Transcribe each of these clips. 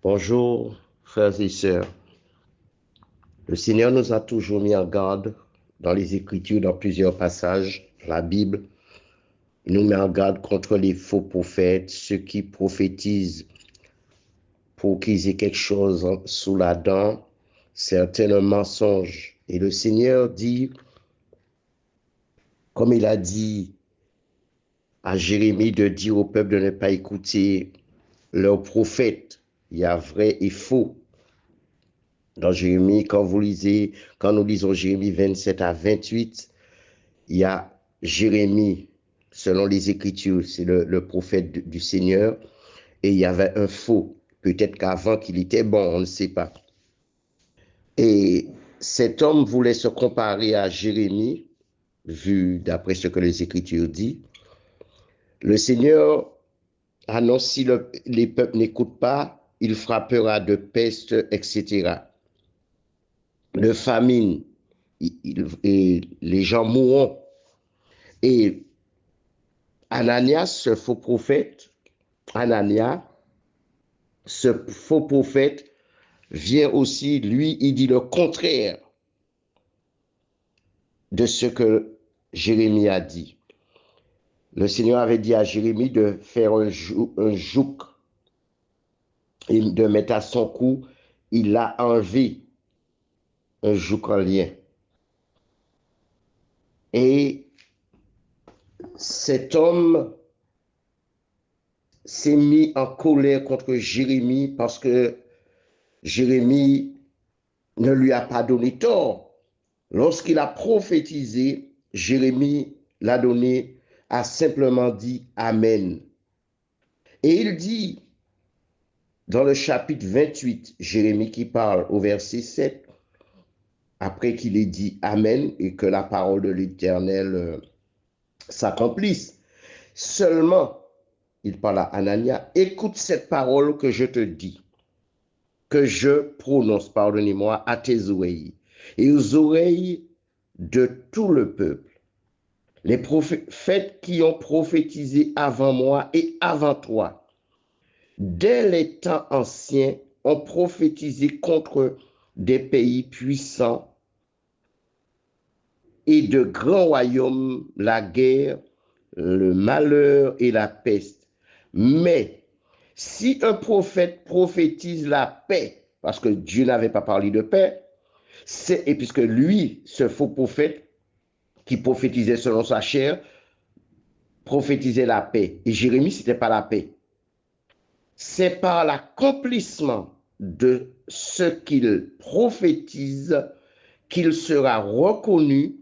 Bonjour, frères et sœurs. Le Seigneur nous a toujours mis en garde dans les Écritures, dans plusieurs passages, dans la Bible. Il nous met en garde contre les faux prophètes, ceux qui prophétisent pour qu'ils aient quelque chose sous la dent, certains mensonges. Et le Seigneur dit, comme il a dit à Jérémie de dire au peuple de ne pas écouter leurs prophètes, il y a vrai et faux. Dans Jérémie, quand nous lisons Jérémie 27 à 28, il y a Jérémie, selon les Écritures, c'est le prophète du Seigneur, et il y avait un faux. Peut-être qu'avant qu'il était bon, on ne sait pas. Et cet homme voulait se comparer à Jérémie, vu d'après ce que les Écritures disent. Le Seigneur annonce si les peuples n'écoutent pas, il frappera de peste, etc. De famine, et les gens mourront. Et Ananias, ce faux prophète, Ananias, ce faux prophète vient aussi, lui, il dit le contraire de ce que Jérémie a dit. Le Seigneur avait dit à Jérémie de faire un joug et de mettre à son cou. Il a enlevé un joug en lien. Et cet homme s'est mis en colère contre Jérémie parce que Jérémie ne lui a pas donné tort. Lorsqu'il a prophétisé, Jérémie a simplement dit Amen. Et il dit, dans le chapitre 28, Jérémie qui parle au verset 7, après qu'il ait dit Amen et que la parole de l'Éternel s'accomplisse, seulement, il parle à Anania, écoute cette parole que je te dis, que je prononce, pardonnez-moi, à tes oreilles et aux oreilles de tout le peuple. Les prophètes qui ont prophétisé avant moi et avant toi, dès les temps anciens, ont prophétisé contre des pays puissants et de grands royaumes, la guerre, le malheur et la peste. Mais si un prophète prophétise la paix, parce que Dieu n'avait pas parlé de paix, et puisque lui, ce faux prophète, qui prophétisait selon sa chair, prophétisait la paix. Et Jérémie, ce n'était pas la paix. C'est par l'accomplissement de ce qu'il prophétise qu'il sera reconnu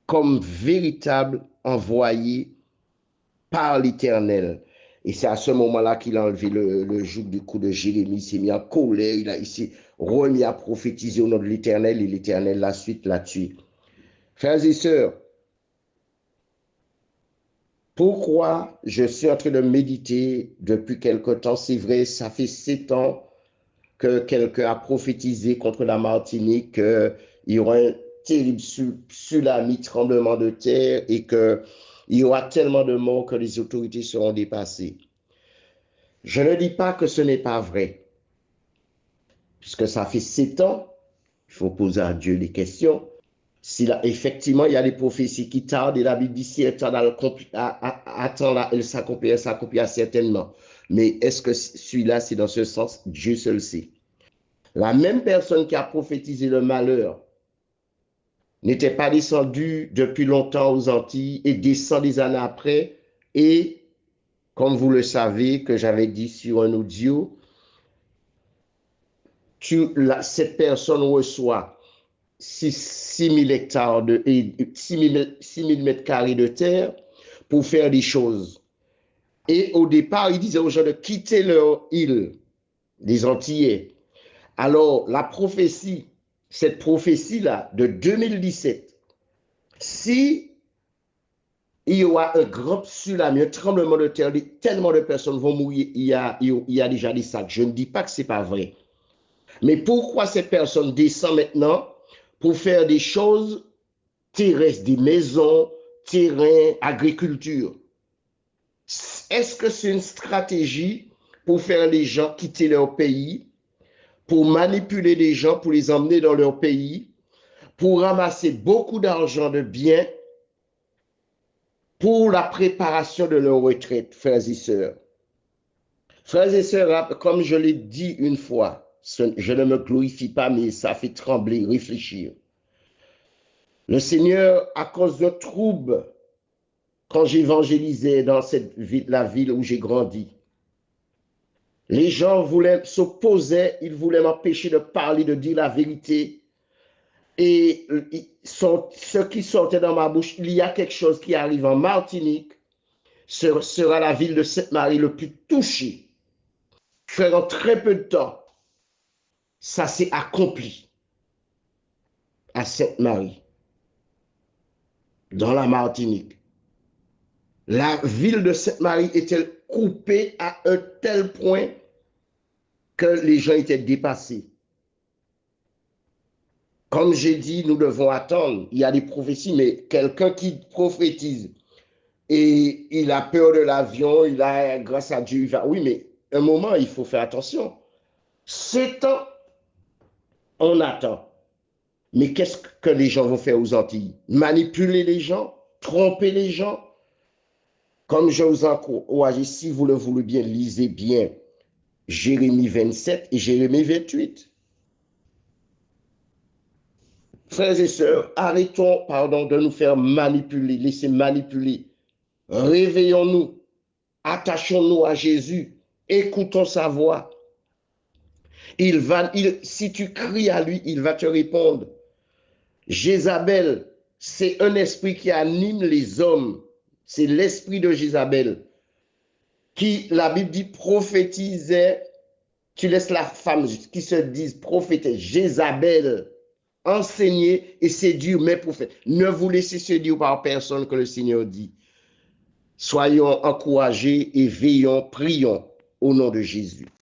comme véritable envoyé par l'Éternel. Et c'est à ce moment-là qu'il a enlevé le joug du cou de Jérémie, il s'est mis en colère, il s'est remis à prophétiser au nom de l'Éternel, et l'Éternel, la suite, l'a tué. Frères et sœurs, pourquoi je suis en train de méditer depuis quelque temps? C'est vrai, ça fait 7 ans que quelqu'un a prophétisé contre la Martinique qu'il y aura un terrible tsunami, tremblement de terre et qu'il y aura tellement de morts que les autorités seront dépassées. Je ne dis pas que ce n'est pas vrai, puisque ça fait 7 ans, il faut poser à Dieu des questions. Si là, effectivement, il y a des prophéties qui tardent et la Bible dit si elle tarde attends là, elle s'accomplira certainement. Mais est-ce que celui-là, c'est dans ce sens? Dieu seul sait. La même personne qui a prophétisé le malheur n'était pas descendue depuis longtemps aux Antilles et descend des années après. Et comme vous le savez, que j'avais dit sur un audio, cette personne reçoit 6 000 hectares 6 000 mètres carrés de terre pour faire des choses. Et au départ, il disait aux gens de quitter leur île, les Antillais. Alors, cette prophétie-là de 2017, si il y aura un grand tsunami, un tremblement de terre, tellement de personnes vont mourir, il y a déjà des sacs. Je ne dis pas que ce n'est pas vrai. Mais pourquoi ces personnes descendent maintenant pour faire des choses terrestres, des maisons, terrains, agriculture? Est-ce que c'est une stratégie pour faire les gens quitter leur pays, pour manipuler les gens, pour les emmener dans leur pays, pour ramasser beaucoup d'argent, de biens, pour la préparation de leur retraite, frères et sœurs. Frères et sœurs, comme je l'ai dit une fois, je ne me glorifie pas, mais ça fait trembler, réfléchir. Le Seigneur, à cause de troubles, quand j'évangélisais dans la ville où j'ai grandi, les gens s'opposaient, ils voulaient m'empêcher de parler, de dire la vérité. Et ce qui sortait dans ma bouche, il y a quelque chose qui arrive en Martinique, sera la ville de Sainte-Marie le plus touchée. Frère, en très peu de temps, ça s'est accompli à Sainte-Marie, dans la Martinique. La ville de Sainte-Marie était coupée à un tel point que les gens étaient dépassés. Comme j'ai dit, nous devons attendre. Il y a des prophéties, mais quelqu'un qui prophétise et il a peur de l'avion, grâce à Dieu, il va. Oui, mais un moment, il faut faire attention. 7 ans, on attend. Mais qu'est-ce que les gens vont faire aux Antilles? Manipuler les gens, tromper les gens. Comme je vous encourage, si vous le voulez bien, lisez bien Jérémie 27 et Jérémie 28. Frères et sœurs, arrêtons, de nous faire manipuler, laisser manipuler. Réveillons-nous, attachons-nous à Jésus, écoutons sa voix. Si tu cries à lui, il va te répondre. Jézabel, c'est un esprit qui anime les hommes. C'est l'esprit de Jézabel qui, la Bible dit, prophétisait. Tu laisses la femme qui se dise prophétesse, Jézabel, enseigner et séduire mes prophètes. Ne vous laissez séduire par personne, que le Seigneur dit. Soyons encouragés et veillons, prions au nom de Jésus.